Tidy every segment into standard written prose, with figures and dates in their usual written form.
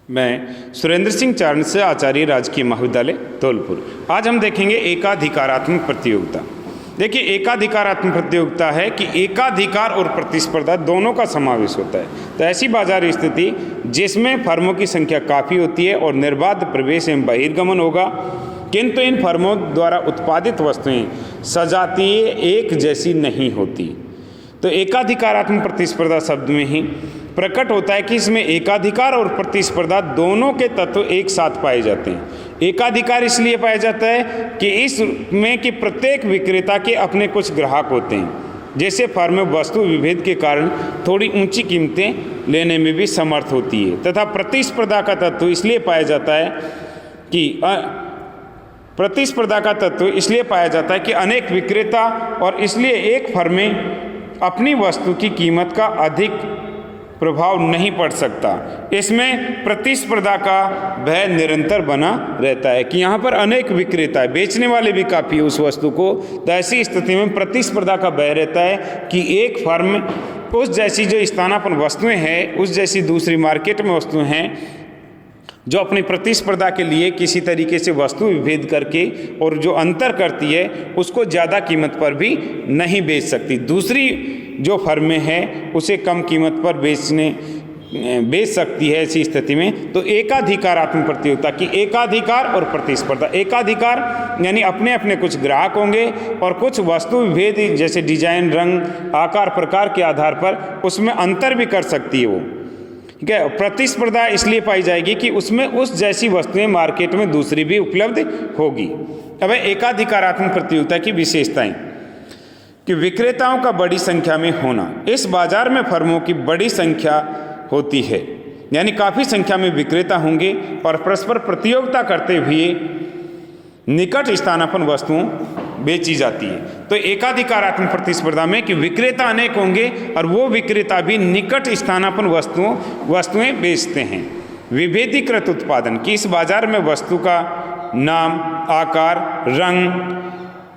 मैं सुरेंद्र सिंह चारण से, आचार्य राजकीय महाविद्यालय धौलपुर। आज हम देखेंगे एकाधिकारात्मक प्रतियोगिता। देखिए, एकाधिकारात्मक प्रतियोगिता है कि एकाधिकार और प्रतिस्पर्धा दोनों का समावेश होता है। तो ऐसी बाजार स्थिति जिसमें फर्मों की संख्या काफ़ी होती है और निर्बाध प्रवेश एवं बहिर्गमन होगा, किंतु इन फर्मों द्वारा उत्पादित वस्तुएं सजातीय एक जैसी नहीं होती। तो एकाधिकारात्मक प्रतिस्पर्धा शब्द में ही प्रकट होता है कि इसमें एकाधिकार और प्रतिस्पर्धा दोनों के तत्व एक साथ पाए जाते हैं। एकाधिकार इसलिए पाया जाता है कि इसमें कि प्रत्येक विक्रेता के अपने कुछ ग्राहक होते हैं, जैसे फर्म वस्तु विभेद के कारण थोड़ी ऊंची कीमतें लेने में भी समर्थ होती है। तथा प्रतिस्पर्धा का तत्व इसलिए पाया जाता है कि अनेक विक्रेता और इसलिए एक फर्म में अपनी वस्तु की कीमत का अधिक प्रभाव नहीं पड़ सकता। इसमें प्रतिस्पर्धा का भय निरंतर बना रहता है कि यहाँ पर अनेक विक्रेता है, बेचने वाले भी काफ़ी उस वस्तु को। तो ऐसी स्थिति में प्रतिस्पर्धा का भय रहता है कि एक फर्म उस जैसी जो स्थानापन्न वस्तुएं हैं, उस जैसी दूसरी मार्केट में वस्तुएं हैं जो अपनी प्रतिस्पर्धा के लिए किसी तरीके से वस्तु विभेद करके और जो अंतर करती है उसको ज़्यादा कीमत पर भी नहीं बेच सकती। दूसरी जो फर्में हैं उसे कम कीमत पर बेच सकती है। ऐसी स्थिति में तो एकाधिकारात्मक प्रतियोगिता की एकाधिकार और प्रतिस्पर्धा। एकाधिकार यानी अपने अपने कुछ ग्राहक होंगे और कुछ वस्तु विभेद जैसे डिजाइन, रंग, आकार, प्रकार के आधार पर उसमें अंतर भी कर सकती है वो। ठीक है। प्रतिस्पर्धा इसलिए पाई जाएगी कि उसमें उस जैसी वस्तुएं मार्केट में दूसरी भी उपलब्ध होगी। अब एकाधिकारात्मक प्रतियोगिता की विशेषताएं कि विक्रेताओं का बड़ी संख्या में होना। इस बाजार में फर्मों की बड़ी संख्या होती है, यानी काफ़ी संख्या में विक्रेता होंगे और परस्पर प्रतियोगिता करते हुए निकट स्थानापन्न वस्तुओं बेची जाती है। तो एकाधिकारात्मक प्रतिस्पर्धा में कि विक्रेता अनेक होंगे और वो विक्रेता भी निकट स्थानापन्न वस्तुएं बेचते हैं। विभेदीकृत उत्पादन कि इस बाजार में वस्तु का नाम, आकार, रंग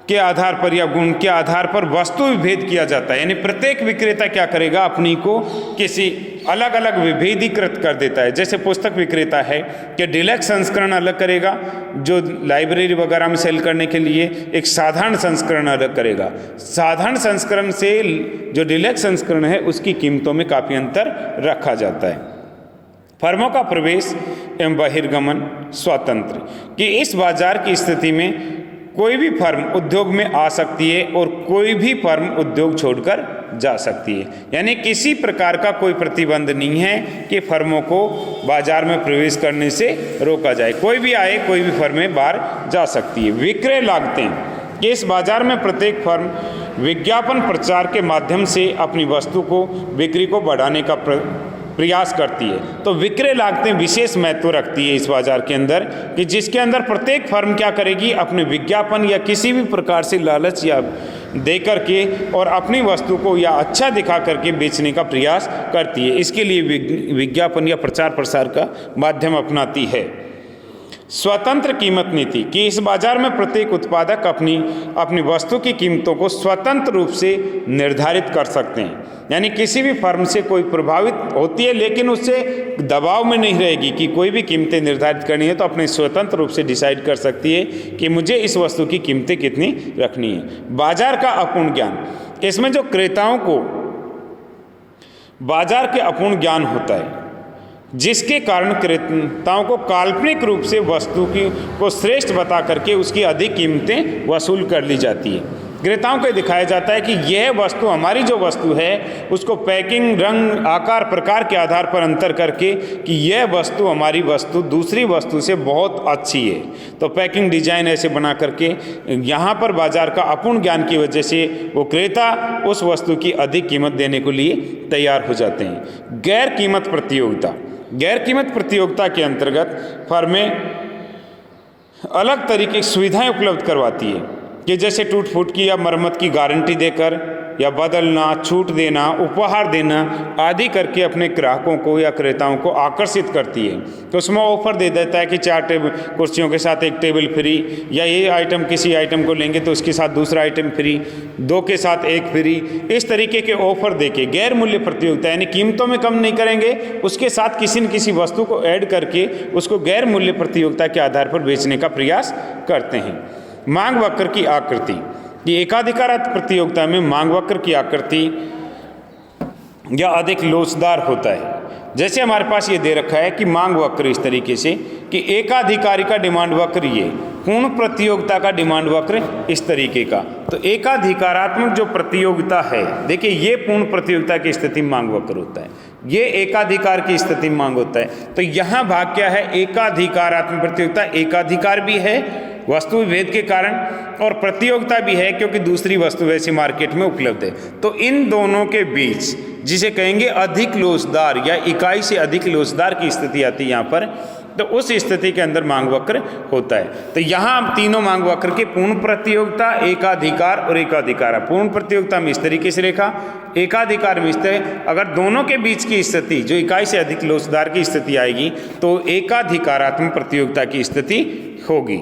के आधार पर या गुण के आधार पर वस्तु विभेद किया जाता है। यानी प्रत्येक विक्रेता क्या करेगा, अपनी को किसी अलग अलग विभेदीकृत कर देता है। जैसे पुस्तक विक्रेता है कि डिलक्स संस्करण अलग करेगा, जो लाइब्रेरी वगैरह में सेल करने के लिए एक साधारण संस्करण अलग करेगा। साधारण संस्करण से जो डिलक्स संस्करण है उसकी कीमतों में काफ़ी अंतर रखा जाता है। फर्मों का प्रवेश एवं बहिर्गमन स्वतंत्र कि इस बाजार की स्थिति में कोई भी फर्म उद्योग में आ सकती है और कोई भी फर्म उद्योग छोड़कर जा सकती है। यानी किसी प्रकार का कोई प्रतिबंध नहीं है कि फर्मों को बाजार में प्रवेश करने से रोका जाए। कोई भी आए, कोई भी फर्में बाहर जा सकती है। विक्रय लागतें कि इस बाजार में प्रत्येक फर्म विज्ञापन प्रचार के माध्यम से अपनी वस्तु को बिक्री को बढ़ाने का प्रयास करती है। तो विक्रय लागतें विशेष महत्व रखती है इस बाजार के अंदर कि जिसके अंदर प्रत्येक फर्म क्या करेगी, अपने विज्ञापन या किसी भी प्रकार से लालच या दे करके और अपनी वस्तु को या अच्छा दिखा करके बेचने का प्रयास करती है। इसके लिए विज्ञापन या प्रचार प्रसार का माध्यम अपनाती है। स्वतंत्र कीमत नीति कि इस बाजार में प्रत्येक उत्पादक अपनी वस्तु की कीमतों को स्वतंत्र रूप से निर्धारित कर सकते हैं। यानी किसी भी फर्म से कोई प्रभावित होती है लेकिन उससे दबाव में नहीं रहेगी कि कोई भी कीमतें निर्धारित करनी है, तो अपने स्वतंत्र रूप से डिसाइड कर सकती है कि मुझे इस वस्तु की कीमतें कितनी रखनी है। बाजार का अपूर्ण ज्ञान, इसमें जो क्रेताओं को बाजार के अपूर्ण ज्ञान होता है, जिसके कारण क्रेताओं को काल्पनिक रूप से वस्तु को श्रेष्ठ बता करके उसकी अधिक कीमतें वसूल कर ली जाती है। क्रेताओं को दिखाया जाता है कि यह वस्तु, हमारी जो वस्तु है उसको पैकिंग, रंग, आकार, प्रकार के आधार पर अंतर करके कि यह वस्तु, हमारी वस्तु दूसरी वस्तु से बहुत अच्छी है। तो पैकिंग, डिजाइन ऐसे बना करके यहाँ पर बाजार का अपूर्ण ज्ञान की वजह से वो क्रेता उस वस्तु की अधिक कीमत देने के लिए तैयार हो जाते हैं। गैर कीमत प्रतियोगिता, गैर कीमत प्रतियोगिता के अंतर्गत फर्में अलग तरीके की सुविधाएं उपलब्ध करवाती है कि जैसे टूट फूट की या मरम्मत की गारंटी देकर या बदलना, छूट देना, उपहार देना आदि करके अपने ग्राहकों को या क्रेताओं को आकर्षित करती है। तो उसमें ऑफर दे देता है कि 4 कुर्सियों के साथ 1 टेबल फ्री, या ये आइटम किसी आइटम को लेंगे तो उसके साथ दूसरा आइटम फ्री, 2 के साथ 1 फ्री। इस तरीके के ऑफर देके गैर मूल्य प्रतियोगिता, यानी कीमतों में कम नहीं करेंगे, उसके साथ किसी न किसी वस्तु को ऐड करके उसको गैर मूल्य प्रतियोगिता के आधार पर बेचने का प्रयास करते हैं। मांग वक्र की आकृति, ये एकाधिकार प्रतियोगिता में मांग वक्र की आकृति या अधिक लोचदार होता है। जैसे हमारे पास ये दे रखा है कि मांग वक्र इस तरीके से कि एकाधिकारी का डिमांड वक्र ये, पूर्ण प्रतियोगिता का डिमांड वक्र इस तरीके का। तो एकाधिकारात्मक जो प्रतियोगिता है, देखिए ये पूर्ण प्रतियोगिता की स्थिति में मांग वक्र होता है, ये एकाधिकार की स्थिति में मांग होता है। तो यहाँ भाग क्या है, एकाधिकारात्मक प्रतियोगिता, एकाधिकार भी है वस्तु विभेद के कारण और प्रतियोगिता भी है क्योंकि दूसरी वस्तु वैसे मार्केट में उपलब्ध है। तो इन दोनों के बीच जिसे कहेंगे अधिक लोचदार या इकाई से अधिक लोचदार की स्थिति आती है यहाँ पर, तो उस स्थिति के अंदर मांग वक्र होता है। तो यहाँ तीनों मांग वक्र के पूर्ण प्रतियोगिता, एकाधिकार और एकाधिकार, पूर्ण प्रतियोगिता में इस तरीके से रेखा, एकाधिकार में इस तरह, अगर दोनों के बीच की स्थिति जो इकाई से अधिक लोचदार की स्थिति आएगी तो एकाधिकारात्मक प्रतियोगिता की स्थिति होगी।